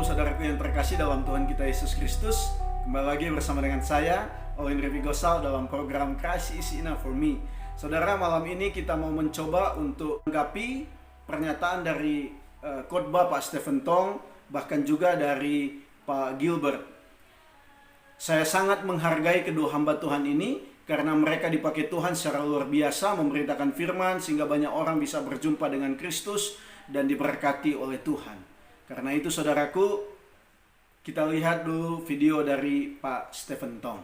saudaraku yang terkasih dalam Tuhan kita Yesus Kristus. Kembali lagi bersama dengan saya, Olin Revi Gosal, dalam program Christ is Enough for Me. Saudara, malam ini kita mau mencoba untuk menggapi pernyataan dari khotbah Pak Stephen Tong, bahkan juga dari Pak Gilbert. Saya sangat menghargai kedua hamba Tuhan ini karena mereka dipakai Tuhan secara luar biasa memberitakan firman sehingga banyak orang bisa berjumpa dengan Kristus dan diberkati oleh Tuhan. Karena itu saudaraku, kita lihat dulu video dari Pak Stephen Tong.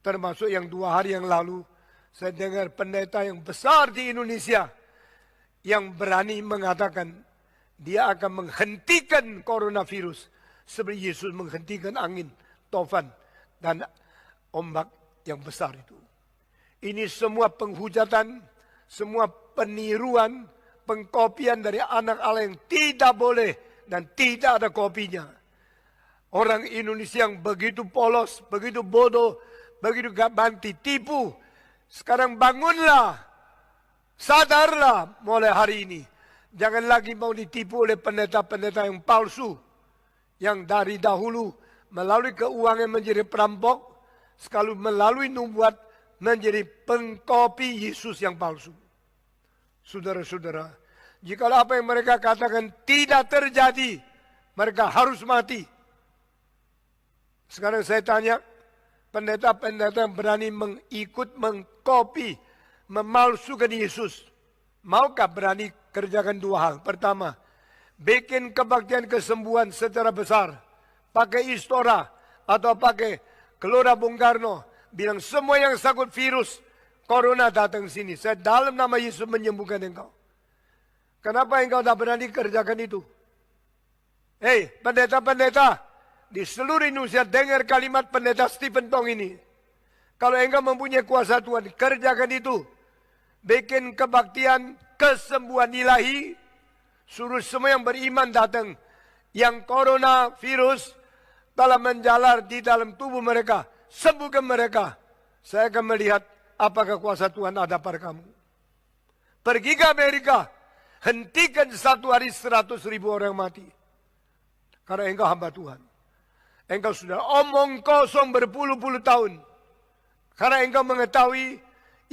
Termasuk yang 2 hari yang lalu, saya dengar pendeta yang besar di Indonesia yang berani mengatakan dia akan menghentikan coronavirus seperti Yesus menghentikan angin, tofan, dan ombak yang besar itu. Ini semua penghujatan, semua peniruan, pengkopian dari anak Allah yang tidak boleh dan tidak ada kopinya. Orang Indonesia yang begitu polos, begitu bodoh, begitu gampang ditipu. Sekarang bangunlah, sadarlah mulai hari ini. Jangan lagi mau ditipu oleh pendeta-pendeta yang palsu. Yang dari dahulu melalui keuangan menjadi perampok, sekali melalui nubuat menjadi pengkopi Yesus yang palsu. Saudara-saudara, jika apa yang mereka katakan tidak terjadi, mereka harus mati. Sekarang saya tanya, pendeta-pendeta yang berani mengkopi, memalsukan Yesus, maukah berani kerjakan 2 hal? Pertama, bikin kebaktian kesembuhan secara besar, pakai Istora atau pakai Gelora Bung Karno, bilang semua yang sakit virus corona datang sini, saya dalam nama Yesus menyembuhkan engkau. Kenapa engkau tak berani kerjakan itu? Hei, pendeta-pendeta di seluruh Indonesia, dengar kalimat pendeta Stephen Tong ini. Kalau engkau mempunyai kuasa Tuhan, kerjakan itu. Bikin kebaktian kesembuhan ilahi, suruh semua yang beriman datang. Yang coronavirus telah menjalar di dalam tubuh mereka, sembuhkan mereka. Saya akan melihat apakah kuasa Tuhan ada pada kamu. Pergi ke Amerika, hentikan 1 hari 100.000 orang mati. Karena engkau hamba Tuhan. Engkau sudah omong kosong berpuluh-puluh tahun. Karena engkau mengetahui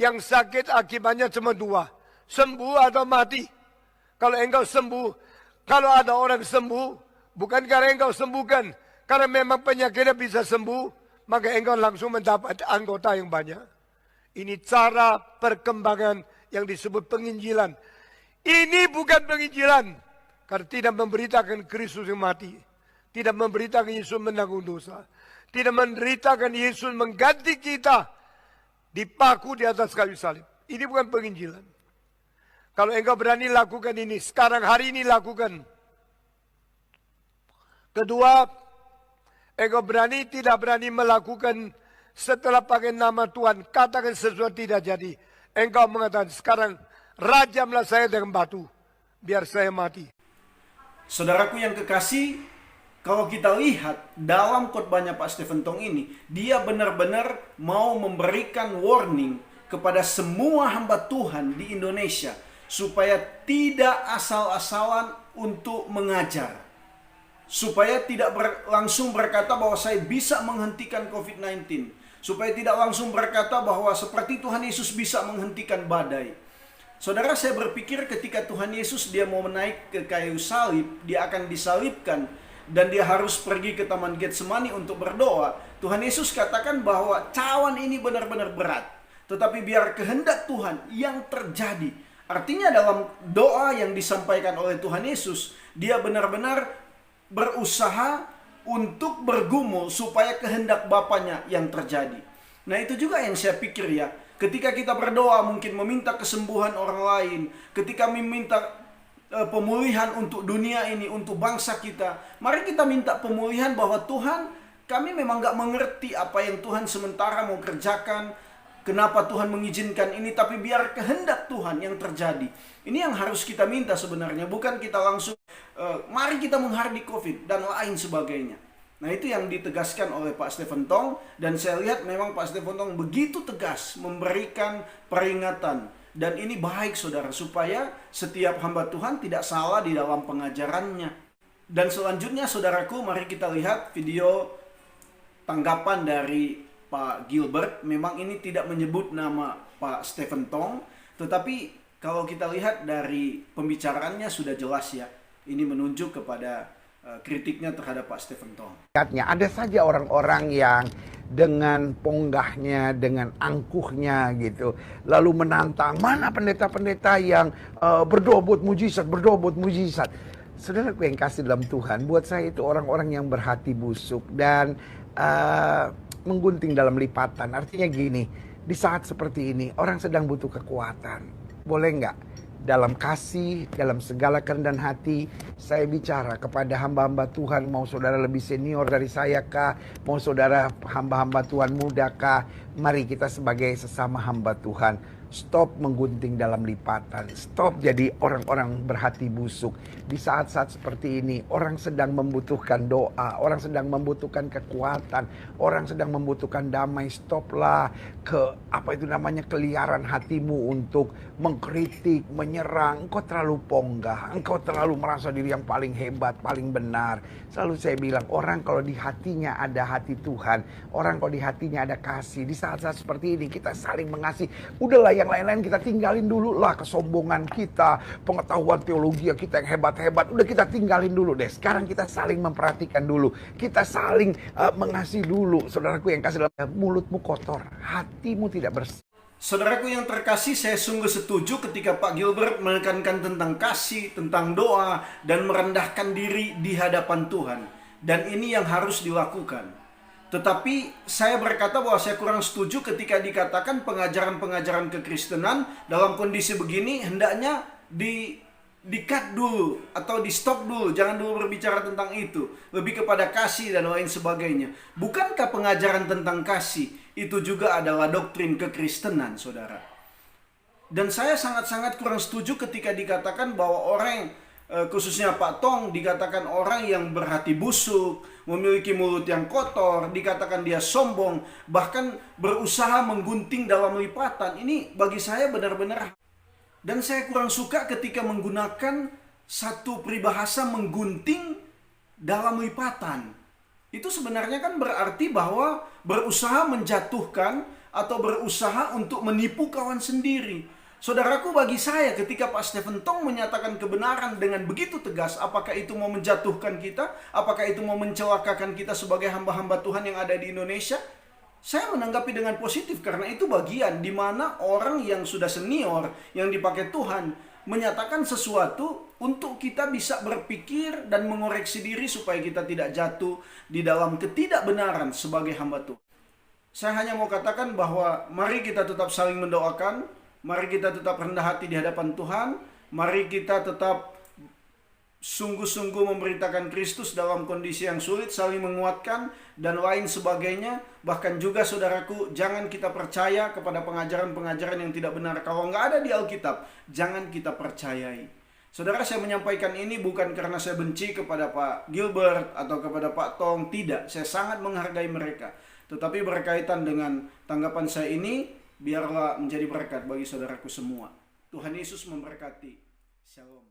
yang sakit akibatnya cuma 2. Sembuh atau mati. Kalau engkau sembuh, kalau ada orang sembuh, bukan karena engkau sembuhkan. Karena memang penyakitnya bisa sembuh, maka engkau langsung mendapat anggota yang banyak. Ini cara perkembangan yang disebut penginjilan. Ini bukan penginjilan. Karena tidak memberitakan Kristus yang mati. Tidak memberitakan Yesus menanggung dosa. Tidak memberitakan Yesus mengganti kita. Dipaku di atas kayu salib. Ini bukan penginjilan. Kalau engkau berani lakukan ini, sekarang hari ini lakukan. Kedua, engkau tidak berani melakukan setelah pakai nama Tuhan. Katakan sesuatu tidak jadi. Engkau mengatakan sekarang, rajamlah saya dengan batu, biar saya mati. Saudaraku yang kekasih, kalau kita lihat dalam khotbahnya Pak Stephen Tong ini, dia benar-benar mau memberikan warning kepada semua hamba Tuhan di Indonesia supaya tidak asal-asalan untuk mengajar. Supaya tidak langsung berkata bahwa saya bisa menghentikan COVID-19. Supaya tidak langsung berkata bahwa seperti Tuhan Yesus bisa menghentikan badai. Saudara, saya berpikir ketika Tuhan Yesus dia mau menaik ke kayu salib, dia akan disalibkan dan dia harus pergi ke Taman Getsemani untuk berdoa. Tuhan Yesus katakan bahwa cawan ini benar-benar berat, tetapi biar kehendak Tuhan yang terjadi. Artinya dalam doa yang disampaikan oleh Tuhan Yesus, dia benar-benar berusaha untuk bergumul supaya kehendak Bapanya yang terjadi. Nah, itu juga yang saya pikir ya. Ketika kita berdoa mungkin meminta kesembuhan orang lain, ketika meminta pemulihan untuk dunia ini, untuk bangsa kita, mari kita minta pemulihan bahwa Tuhan, kami memang gak mengerti apa yang Tuhan sementara mau kerjakan, kenapa Tuhan mengizinkan ini, tapi biar kehendak Tuhan yang terjadi. Ini yang harus kita minta sebenarnya, bukan kita langsung mari kita menghadapi COVID dan lain sebagainya. Nah, itu yang ditegaskan oleh Pak Stephen Tong, dan saya lihat memang Pak Stephen Tong begitu tegas memberikan peringatan. Dan ini baik saudara, supaya setiap hamba Tuhan tidak salah di dalam pengajarannya. Dan selanjutnya saudaraku, mari kita lihat video tanggapan dari Pak Gilbert. Memang ini tidak menyebut nama Pak Stephen Tong, tetapi kalau kita lihat dari pembicaraannya sudah jelas ya. Ini menunjuk kepada kritiknya terhadap Pak Stephen Tong. Ada saja orang-orang yang dengan ponggahnya, dengan angkuhnya gitu, lalu menantang, mana pendeta-pendeta yang berdoa buat mujizat, berdoa buat mujizat. Saudaraku yang kasih dalam Tuhan, buat saya itu orang-orang yang berhati busuk dan menggunting dalam lipatan. Artinya gini, di saat seperti ini orang sedang butuh kekuatan. Boleh nggak? Dalam kasih, dalam segala kerendahan hati, saya bicara kepada hamba-hamba Tuhan, mau saudara lebih senior dari saya kah, mau saudara hamba-hamba Tuhan muda kah, mari kita sebagai sesama hamba Tuhan, stop menggunting dalam lipatan, stop jadi orang-orang berhati busuk. Di saat-saat seperti ini, orang sedang membutuhkan doa, orang sedang membutuhkan kekuatan, orang sedang membutuhkan damai. Stoplah keliaran hatimu untuk mengkritik, menyerang. Engkau terlalu ponggah, engkau terlalu merasa diri yang paling hebat, paling benar. Selalu saya bilang, orang kalau di hatinya ada hati Tuhan, orang kalau di hatinya ada kasih, di saat-saat seperti ini kita saling mengasihi. Udahlah, yang lain-lain kita tinggalin dulu lah, kesombongan kita, pengetahuan teologi kita yang hebat-hebat, udah kita tinggalin dulu deh. Sekarang kita saling memperhatikan dulu, kita saling mengasihi dulu. Saudaraku yang kasih dalam, mulutmu kotor, hatimu tidak bersih. Saudaraku yang terkasih, saya sungguh setuju ketika Pak Gilbert menekankan tentang kasih, tentang doa, dan merendahkan diri di hadapan Tuhan. Dan ini yang harus dilakukan. Tetapi saya berkata bahwa saya kurang setuju ketika dikatakan pengajaran-pengajaran kekristenan dalam kondisi begini hendaknya di-cut dulu atau di-stop dulu. Jangan dulu berbicara tentang itu. Lebih kepada kasih dan lain sebagainya. Bukankah pengajaran tentang kasih itu juga adalah doktrin kekristenan, saudara? Dan saya sangat-sangat kurang setuju ketika dikatakan bahwa orang, khususnya Pak Tong, dikatakan orang yang berhati busuk, memiliki mulut yang kotor, dikatakan dia sombong, bahkan berusaha menggunting dalam lipatan. Ini bagi saya benar-benar. Dan saya kurang suka ketika menggunakan satu peribahasa menggunting dalam lipatan. Itu sebenarnya kan berarti bahwa berusaha menjatuhkan atau berusaha untuk menipu kawan sendiri. Saudaraku, bagi saya ketika Pak Stephen Tong menyatakan kebenaran dengan begitu tegas, apakah itu mau menjatuhkan kita? Apakah itu mau mencelakakan kita sebagai hamba-hamba Tuhan yang ada di Indonesia? Saya menanggapi dengan positif karena itu bagian di mana orang yang sudah senior, yang dipakai Tuhan, menyatakan sesuatu untuk kita bisa berpikir dan mengoreksi diri supaya kita tidak jatuh di dalam ketidakbenaran sebagai hamba Tuhan. Saya hanya mau katakan bahwa mari kita tetap saling mendoakan. Mari kita tetap rendah hati di hadapan Tuhan. Mari kita tetap sungguh-sungguh memberitakan Kristus dalam kondisi yang sulit, saling menguatkan, dan lain sebagainya. Bahkan juga saudaraku, jangan kita percaya kepada pengajaran-pengajaran yang tidak benar. Kalau nggak ada di Alkitab, jangan kita percayai. Saudara, saya menyampaikan ini bukan karena saya benci kepada Pak Gilbert atau kepada Pak Tong. Tidak, saya sangat menghargai mereka. Tetapi berkaitan dengan tanggapan saya ini, biarlah menjadi berkat bagi saudaraku semua. Tuhan Yesus memberkati. Shalom.